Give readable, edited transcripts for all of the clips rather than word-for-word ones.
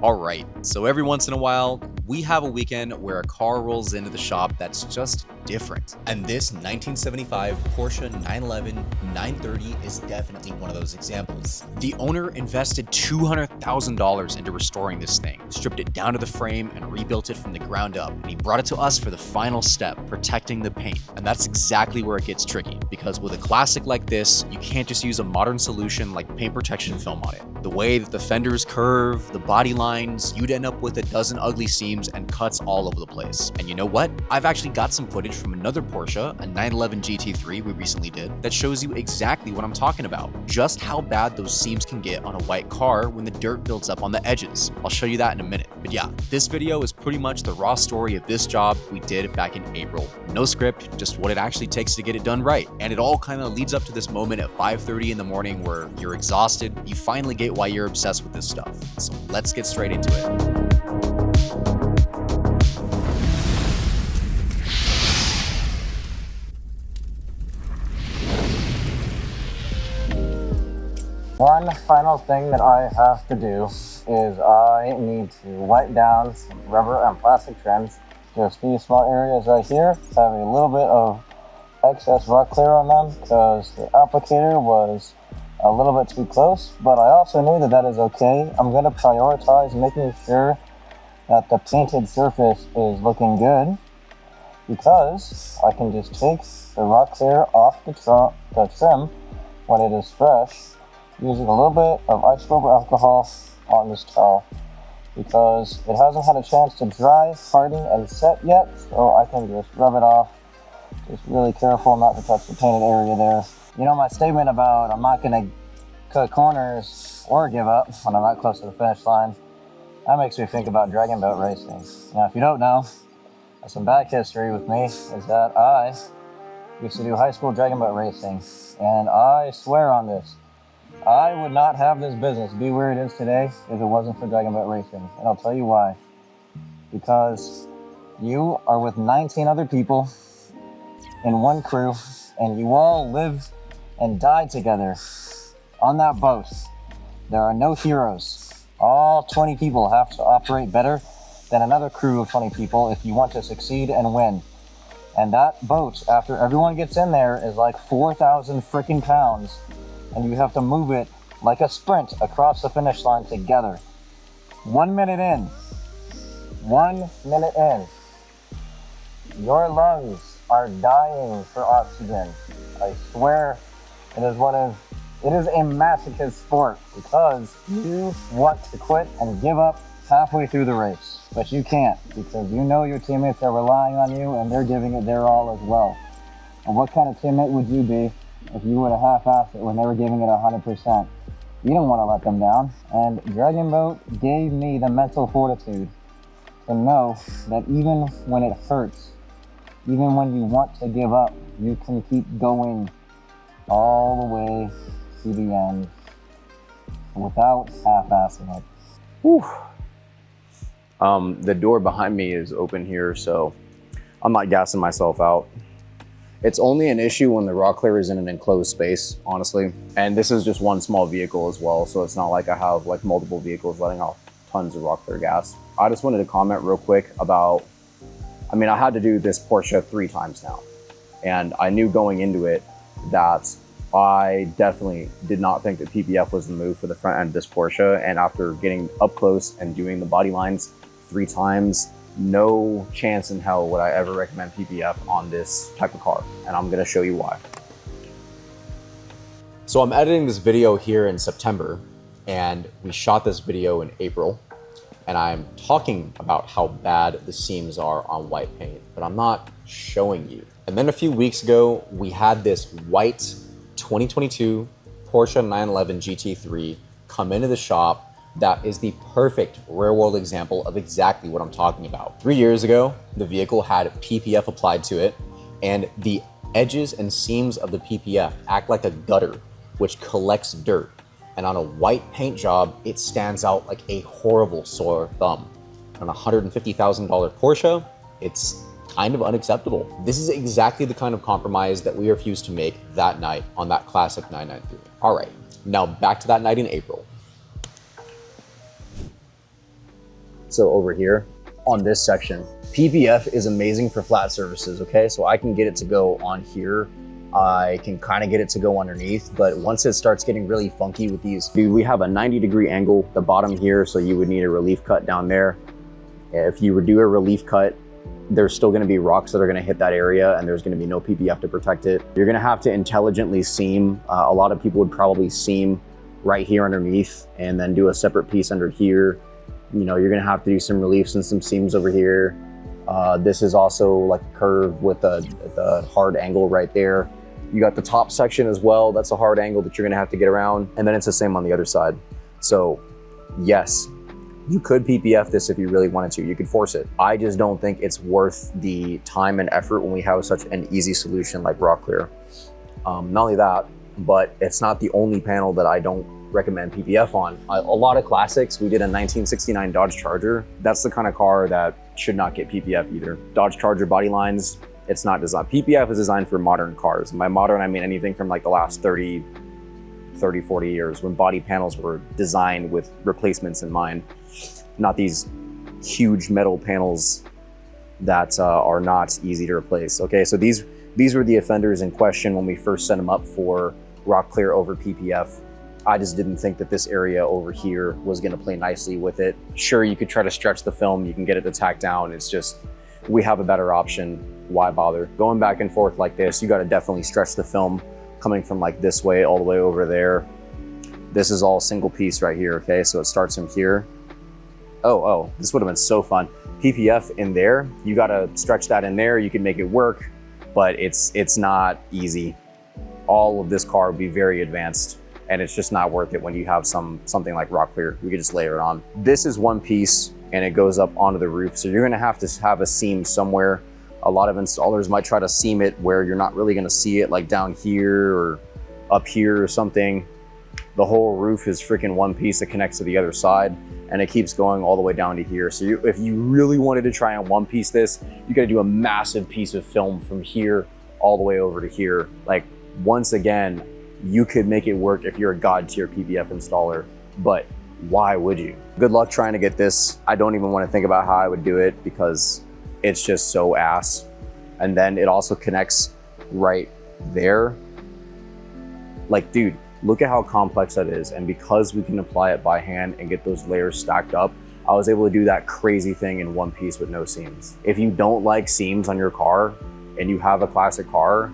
All right, so every once in a while, we have a weekend where a car rolls into the shop that's just different. And this 1975 Porsche 911 930 is definitely one of those examples. The owner invested $200,000 into restoring this thing, stripped it down to the frame and rebuilt it from the ground up. And he brought it to us for the final step, protecting the paint. And that's exactly where it gets tricky, because with a classic like this, you can't just use a modern solution like paint protection film on it. The way that the fenders curve, the body lines, you'd end up with a dozen ugly seams and cuts all over the place. And you know what? I've actually got some footage from another Porsche, a 911 GT3 we recently did, that shows you exactly what I'm talking about. Just how bad those seams can get on a white car when the dirt builds up on the edges. I'll show you that in a minute. But yeah, this video is pretty much the raw story of this job we did back in April. No script, just what it actually takes to get it done right. And it all kind of leads up to this moment at 5:30 in the morning where you're exhausted, you finally get why you're obsessed with this stuff. So let's get straight into it. One final thing that I have to do is I need to wipe down some rubber and plastic trims. Just these small areas right here have a little bit of excess Rocklear on them because the applicator was a little bit too close, but I also knew that that is okay. I'm going to prioritize making sure that the painted surface is looking good because I can just take the Rocklear off the trim when it is fresh using a little bit of isopropyl alcohol on this towel because it hasn't had a chance to dry, harden, and set yet, so I can just rub it off. Just really careful not to touch the painted area there. You know, my statement about I'm not going to cut corners or give up when I'm not close to the finish line, that makes me think about dragon boat racing. Now, if you don't know, some back history with me is that I used to do high school dragon boat racing, and I swear on this, I would not have this business be where it is today if it wasn't for dragon boat racing, and I'll tell you why. Because you are with 19 other people in one crew, and you all live and die together on that boat. There are no heroes. All 20 people have to operate better than another crew of 20 people if you want to succeed and win. And that boat, after everyone gets in there, is like 4,000 freaking pounds, and you have to move it like a sprint across the finish line together. 1 minute in, 1 minute in, your lungs are dying for oxygen. I swear it is a masochist sport because you want to quit and give up halfway through the race, but you can't because you know your teammates are relying on you and they're giving it their all as well. And what kind of teammate would you be if you would have half-assed it when they were giving it 100%? You don't want to let them down. And Dragon Boat gave me the mental fortitude to know that even when it hurts, even when you want to give up, you can keep going all the way to the end without half-assing it. Whew. The door behind me is open here, so I'm not gassing myself out. It's only an issue when the Rocklear is in an enclosed space, honestly. And this is just one small vehicle as well, so it's not like I have like multiple vehicles letting off tons of Rocklear gas. I just wanted to comment real quick about, I had to do this Porsche 3 times now. And I knew going into it that I definitely did not think that PPF was the move for the front end of this Porsche. And after getting up close and doing the body lines 3 times, no chance in hell would I ever recommend PPF on this type of car. And I'm gonna show you why. So I'm editing this video here in September, and we shot this video in April, and I'm talking about how bad the seams are on white paint, but I'm not showing you. And then a few weeks ago, we had this white 2022 Porsche 911 GT3 come into the shop that is the perfect real world example of exactly what I'm talking about. 3 years ago, the vehicle had PPF applied to it, and the edges and seams of the PPF act like a gutter, which collects dirt. And on a white paint job, it stands out like a horrible sore thumb. On a $150,000 Porsche, it's kind of unacceptable. This is exactly the kind of compromise that we refused to make that night on that classic 993. All right, now back to that night in April. So over here on this section, PPF is amazing for flat surfaces, okay? So I can get it to go on here. I can kind of get it to go underneath, but once it starts getting really funky with these, dude, we have a 90-degree angle at the bottom here, so you would need a relief cut down there. If you would do a relief cut, there's still gonna be rocks that are gonna hit that area, and there's gonna be no PPF to protect it. You're gonna have to intelligently seam. A lot of people would probably seam right here underneath and then do a separate piece under here. You know, you're gonna have to do some reliefs and some seams over here. This is also like a curve with the hard angle right there. You got the top section as well. That's a hard angle that you're gonna have to get around. And then it's the same on the other side. So yes, you could PPF this if you really wanted to. You could force it. I just don't think it's worth the time and effort when we have such an easy solution like Rocklear. Not only that, but it's not the only panel that I don't recommend PPF on. A lot of classics. We did a 1969 Dodge Charger. That's the kind of car that should not get PPF either. Dodge Charger body lines, it's not designed. PPF is designed for modern cars. And by modern, I mean anything from like the last 30, 40 years when body panels were designed with replacements in mind. Not these huge metal panels that are not easy to replace. Okay, so these were the offenders in question when we first set them up for Rocklear over PPF. I just didn't think that this area over here was gonna play nicely with it. Sure, you could try to stretch the film, you can get it to tack down. It's just, we have a better option. Why bother? Going back and forth like this, you gotta definitely stretch the film coming from like this way all the way over there. This is all single piece right here, okay? So it starts from here. Oh, this would have been so fun. PPF in there, you gotta stretch that in there, you can make it work, but it's not easy. All of this car would be very advanced, and it's just not worth it when you have something like Rocklear. We could just layer it on. This is one piece, and it goes up onto the roof, so you're gonna have to have a seam somewhere. A lot of installers might try to seam it where you're not really gonna see it, like down here or up here or something. The whole roof is freaking one piece that connects to the other side, and it keeps going all the way down to here. So if you really wanted to try and one piece this, you gotta do a massive piece of film from here all the way over to here. Like, once again, you could make it work if you're a god tier PPF installer, but why would you? Good luck trying to get this. I don't even want to think about how I would do it because it's just so ass. And then it also connects right there. Like, dude, look at how complex that is. And because we can apply it by hand and get those layers stacked up, I was able to do that crazy thing in one piece with no seams. If you don't like seams on your car and you have a classic car,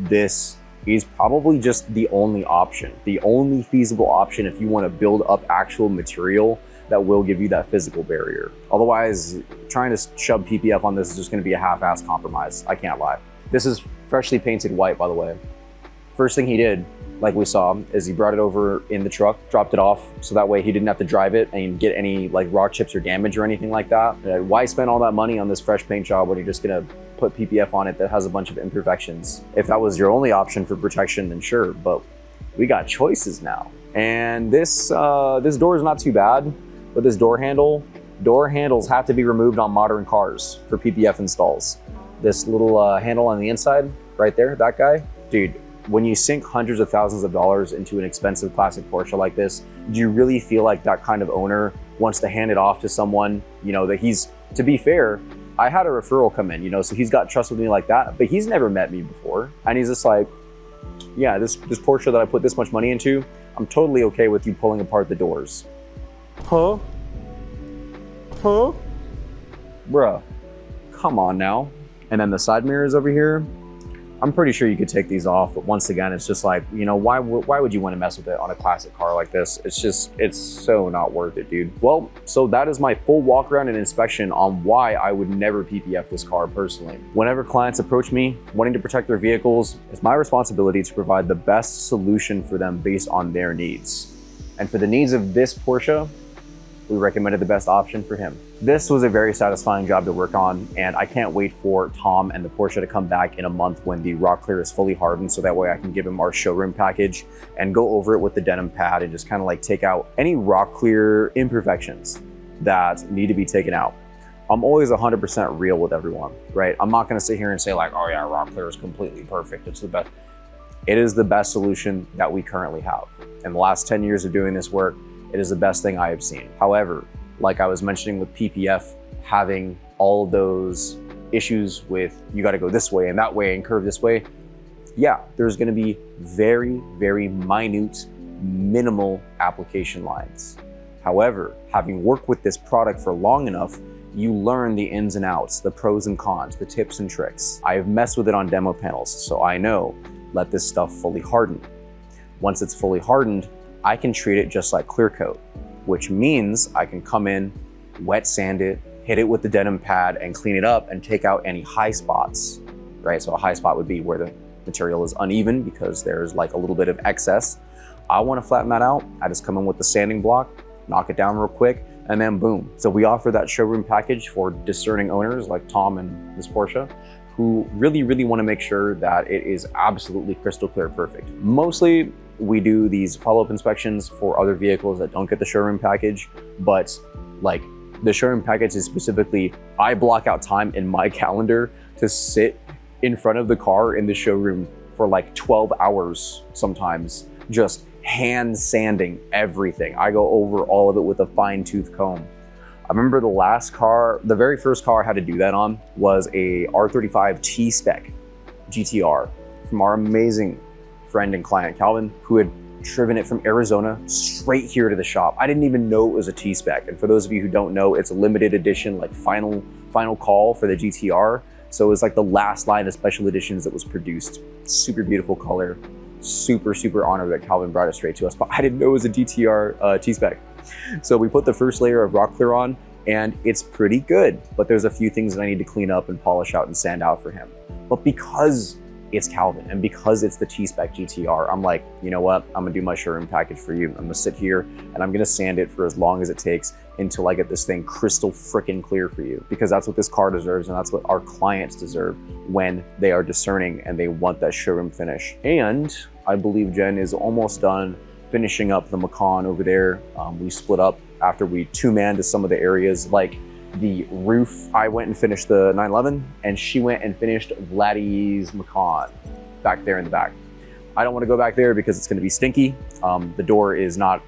this is probably just the only option, the only feasible option if you want to build up actual material that will give you that physical barrier. Otherwise, trying to shove PPF on this is just going to be a half-assed compromise. I can't lie. This is freshly painted white, by the way. First thing he did, like we saw, is he brought it over in the truck, dropped it off, so that way he didn't have to drive it and get any like rock chips or damage or anything like that. Why spend all that money on this fresh paint job when you're just gonna put PPF on it that has a bunch of imperfections? If that was your only option for protection, then sure, but we got choices now. And this door is not too bad, but this door handles have to be removed on modern cars for PPF installs. This little handle on the inside, right there, that guy, dude, when you sink hundreds of thousands of dollars into an expensive classic Porsche like this, do you really feel like that kind of owner wants to hand it off to someone, you know, that he's, to be fair, I had a referral come in, you know, so he's got trust with me like that, but he's never met me before. And he's just like, yeah, this Porsche that I put this much money into, I'm totally okay with you pulling apart the doors. Huh? Bruh, come on now. And then the side mirrors over here, I'm pretty sure you could take these off, but once again, it's just like, you know, why would you want to mess with it on a classic car like this? It's so not worth it, dude. Well, so that is my full walk around and inspection on why I would never PPF this car personally. Whenever clients approach me wanting to protect their vehicles, it's my responsibility to provide the best solution for them based on their needs. And for the needs of this Porsche, we recommended the best option for him. This was a very satisfying job to work on, and I can't wait for Tom and the Porsche to come back in a month when the Rocklear is fully hardened, so that way I can give him our showroom package and go over it with the denim pad and just kind of like take out any Rocklear imperfections that need to be taken out. I'm always 100% real with everyone, right? I'm not gonna sit here and say like, oh yeah, Rocklear is completely perfect, it's the best. It is the best solution that we currently have. In the last 10 years of doing this work, it is the best thing I have seen. However, like I was mentioning with PPF, having all those issues with you got to go this way and that way and curve this way. Yeah, there's going to be very, very minute, minimal application lines. However, having worked with this product for long enough, you learn the ins and outs, the pros and cons, the tips and tricks. I have messed with it on demo panels, so I know, let this stuff fully harden. Once it's fully hardened, I can treat it just like clear coat, which means I can come in, wet sand it, hit it with the denim pad and clean it up and take out any high spots, right? So a high spot would be where the material is uneven because there's like a little bit of excess. I want to flatten that out. I just come in with the sanding block, knock it down real quick, and then boom. So we offer that showroom package for discerning owners like Tom and Miss Porsche, who really, really want to make sure that it is absolutely crystal clear perfect. Mostly we do these follow-up inspections for other vehicles that don't get the showroom package, but like the showroom package is specifically, I block out time in my calendar to sit in front of the car in the showroom for like 12 hours sometimes, just hand sanding everything. I go over all of it with a fine tooth comb. I remember the very first car I had to do that on was a R35 T-Spec GTR from our amazing friend and client, Calvin, who had driven it from Arizona straight here to the shop. I didn't even know it was a T-Spec. And for those of you who don't know, it's a limited edition, like final call for the GTR. So it was like the last line of special editions that was produced. Super beautiful color. Super, super honored that Calvin brought it straight to us, but I didn't know it was a GTR T-Spec. So we put the first layer of Rocklear on and it's pretty good, but there's a few things that I need to clean up and polish out and sand out for him. But because it's Calvin and because it's the T-Spec GTR, I'm like, you know what? I'm gonna do my showroom package for you. I'm gonna sit here and I'm gonna sand it for as long as it takes until I get this thing crystal freaking clear for you, because that's what this car deserves and that's what our clients deserve when they are discerning and they want that showroom finish. And I believe Jen is almost done finishing up the Macan over there. We split up after we two-manned to some of the areas like the roof. I went and finished the 911 and she went and finished Vladdy's Macan back there in the back. I don't want to go back there because it's going to be stinky. The door is not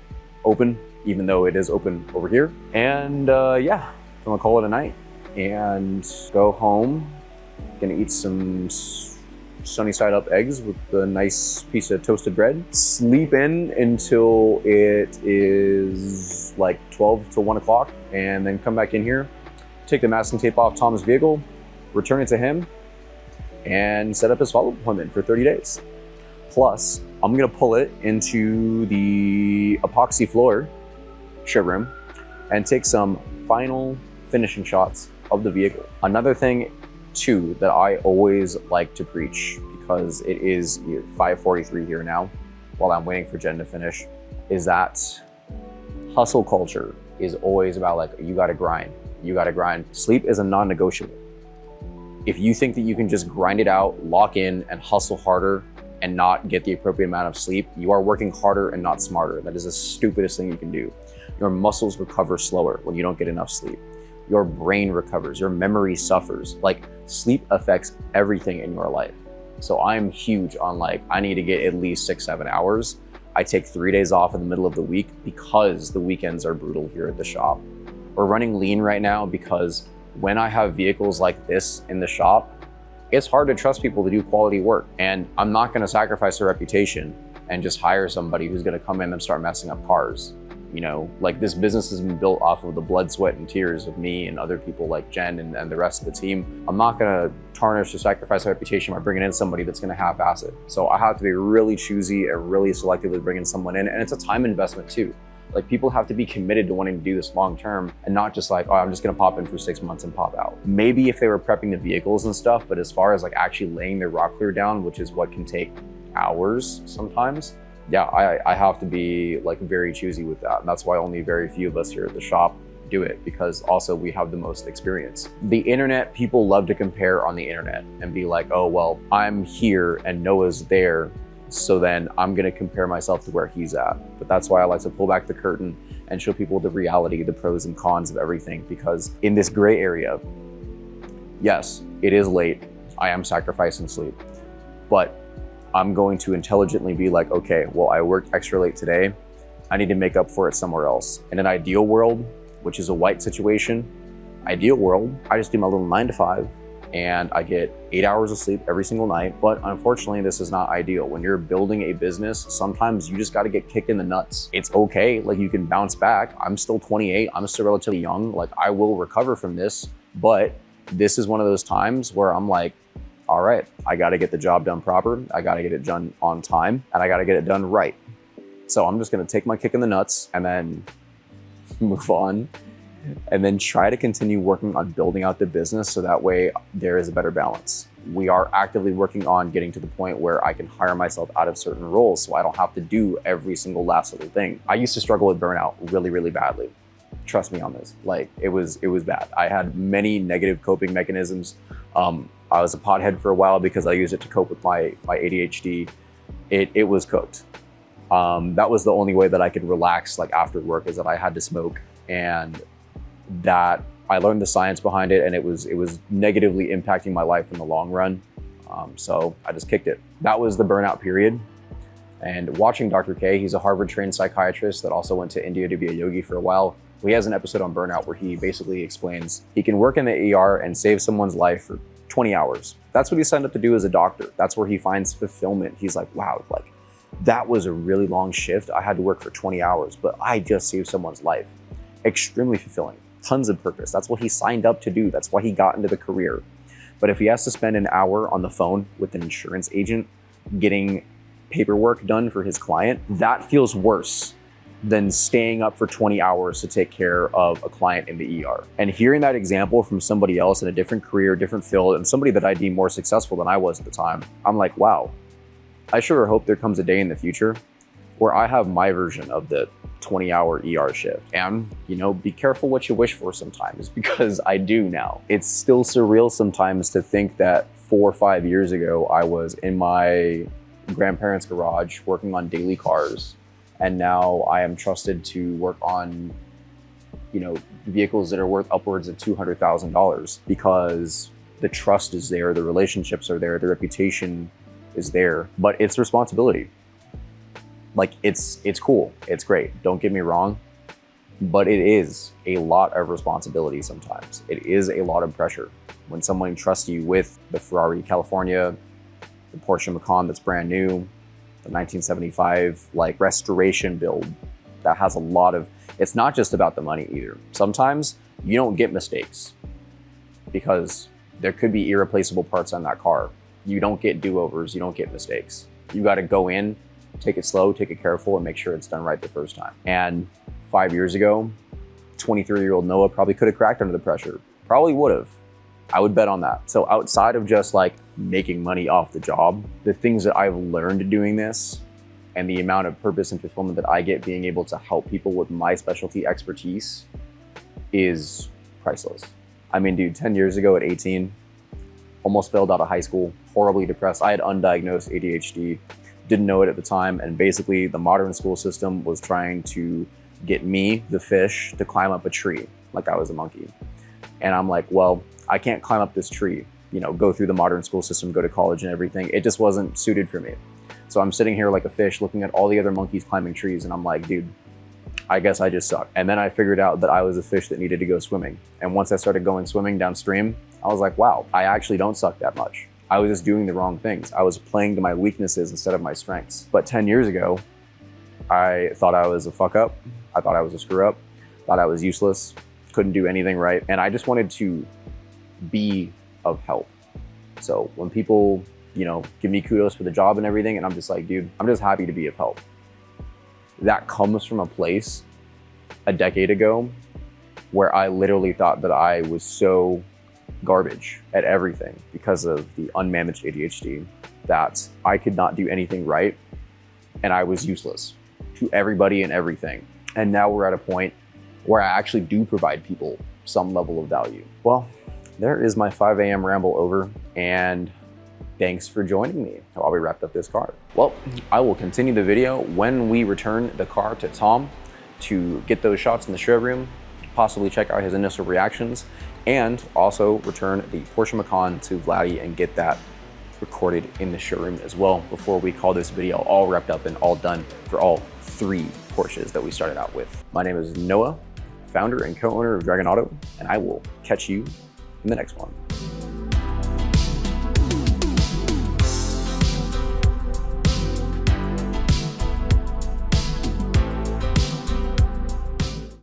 open, even though it is open over here. And yeah, I'm gonna call it a night and go home. Gonna eat some sunny side up eggs with a nice piece of toasted bread. Sleep in until it is like 12 to 1 o'clock and then come back in here, take the masking tape off Tom's vehicle, return it to him, and set up his follow-up appointment for 30 days. Plus, I'm gonna pull it into the epoxy floor showroom and take some final finishing shots of the vehicle. Another thing too that I always like to preach, because it is 5:43 here now while I'm waiting for Jen to finish, is that hustle culture is always about like, you gotta grind, you gotta grind. Sleep is a non-negotiable. If you think that you can just grind it out, lock in and hustle harder and not get the appropriate amount of sleep, you are working harder and not smarter. That is the stupidest thing you can do. Your muscles recover slower when you don't get enough sleep. Your brain recovers, your memory suffers. Like, sleep affects everything in your life. So I'm huge on like, I need to get at least 6-7 hours. I take 3 days off in the middle of the week because the weekends are brutal here at the shop. We're running lean right now because when I have vehicles like this in the shop, it's hard to trust people to do quality work. And I'm not gonna sacrifice their reputation and just hire somebody who's gonna come in and start messing up cars. You know, like, this business has been built off of the blood, sweat, and tears of me and other people like Jen and the rest of the team. I'm not gonna tarnish or sacrifice my reputation by bringing in somebody that's gonna half-ass it. So I have to be really choosy and really selectively bringing someone in, and it's a time investment too. Like, people have to be committed to wanting to do this long-term and not just like, oh, I'm just gonna pop in for 6 months and pop out. Maybe if they were prepping the vehicles and stuff, but as far as like actually laying their Rocklear down, which is what can take hours sometimes, yeah, I have to be like very choosy with that. And that's why only very few of us here at the shop do it, because also we have the most experience. The internet, people love to compare on the internet and be like, oh, well, I'm here and Noah's there, so then I'm gonna compare myself to where he's at. But that's why I like to pull back the curtain and show people the reality, the pros and cons of everything, because in this gray area, yes, it is late. I am sacrificing sleep, but I'm going to intelligently be like, okay, well, I worked extra late today. I need to make up for it somewhere else. In an ideal world, which is a white situation. Ideal world, I just do my little 9 to 5 and I get 8 hours of sleep every single night. But unfortunately, this is not ideal. When you're building a business, sometimes you just got to get kicked in the nuts. It's okay, like you can bounce back. I'm still 28, I'm still relatively young. Like I will recover from this, but this is one of those times where I'm like, all right, I got to get the job done proper. I got to get it done on time and I got to get it done right. So I'm just going to take my kick in the nuts and then move on and then try to continue working on building out the business so that way there is a better balance. We are actively working on getting to the point where I can hire myself out of certain roles so I don't have to do every single last little thing. I used to struggle with burnout really, really badly. Trust me on this. Like it was bad. I had many negative coping mechanisms. I was a pothead for a while because I used it to cope with my ADHD. It was cooked. That was the only way that I could relax like after work, is that I had to smoke, and that I learned the science behind it, and it was negatively impacting my life in the long run. So I just kicked it. That was the burnout period. And watching Dr. K, he's a Harvard trained psychiatrist that also went to India to be a yogi for a while. He has an episode on burnout where he basically explains he can work in the ER and save someone's life for 20 hours. That's what he signed up to do as a doctor. That's where he finds fulfillment. He's like, wow, like that was a really long shift. I had to work for 20 hours, but I just saved someone's life. Extremely fulfilling, tons of purpose. That's what he signed up to do. That's why he got into the career. But if he has to spend an hour on the phone with an insurance agent getting paperwork done for his client, that feels worse than staying up for 20 hours to take care of a client in the ER. And hearing that example from somebody else in a different career, different field, and somebody that I deem more successful than I was at the time, I'm like, wow, I sure hope there comes a day in the future where I have my version of the 20-hour ER shift. And, you know, be careful what you wish for sometimes, because I do now. It's still surreal sometimes to think that 4 or 5 years ago, I was in my grandparents' garage working on daily cars. And now I am trusted to work on, you know, vehicles that are worth upwards of $200,000 because the trust is there, the relationships are there, the reputation is there, but it's responsibility. Like it's cool, it's great, don't get me wrong, but it is a lot of responsibility sometimes. It is a lot of pressure. When someone trusts you with the Ferrari California, the Porsche Macan that's brand new, the 1975 like restoration build that has a lot of, it's not just about the money either. Sometimes you don't get mistakes because there could be irreplaceable parts on that car. You don't get do-overs, you don't get mistakes. You got to go in, take it slow, take it careful, and make sure it's done right the first time. And 5 years ago, 23-year-old Noah probably could have cracked under the pressure. Probably would have. I would bet on that. So outside of just like making money off the job, the things that I've learned doing this and the amount of purpose and fulfillment that I get being able to help people with my specialty expertise is priceless. I mean, dude, 10 years ago at 18, almost failed out of high school, horribly depressed. I had undiagnosed ADHD, didn't know it at the time. And basically the modern school system was trying to get me, the fish, to climb up a tree like I was a monkey. And I'm like, well, I can't climb up this tree, you know, go through the modern school system, go to college and everything. It just wasn't suited for me. So I'm sitting here like a fish looking at all the other monkeys climbing trees. And I'm like, dude, I guess I just suck. And then I figured out that I was a fish that needed to go swimming. And once I started going swimming downstream, I was like, wow, I actually don't suck that much. I was just doing the wrong things. I was playing to my weaknesses instead of my strengths. But 10 years ago, I thought I was a fuck up. I thought I was a screw up, thought I was useless, couldn't do anything right. And I just wanted to be of help. So when people, you know, give me kudos for the job and everything, and I'm just like, dude, I'm just happy to be of help. That comes from a place a decade ago where I literally thought that I was so garbage at everything because of the unmanaged ADHD that I could not do anything right and I was useless to everybody and everything. And now we're at a point where I actually do provide people some level of value. Well, there is my 5 a.m. ramble over, and thanks for joining me while we wrapped up this car. Well, I will continue the video when we return the car to Tom to get those shots in the showroom, possibly check out his initial reactions, and also return the Porsche Macan to Vladdy and get that recorded in the showroom as well before we call this video all wrapped up and all done for all 3 Porsches that we started out with. My name is Noah, founder and co-owner of Dragon Auto, and I will catch you in the next one.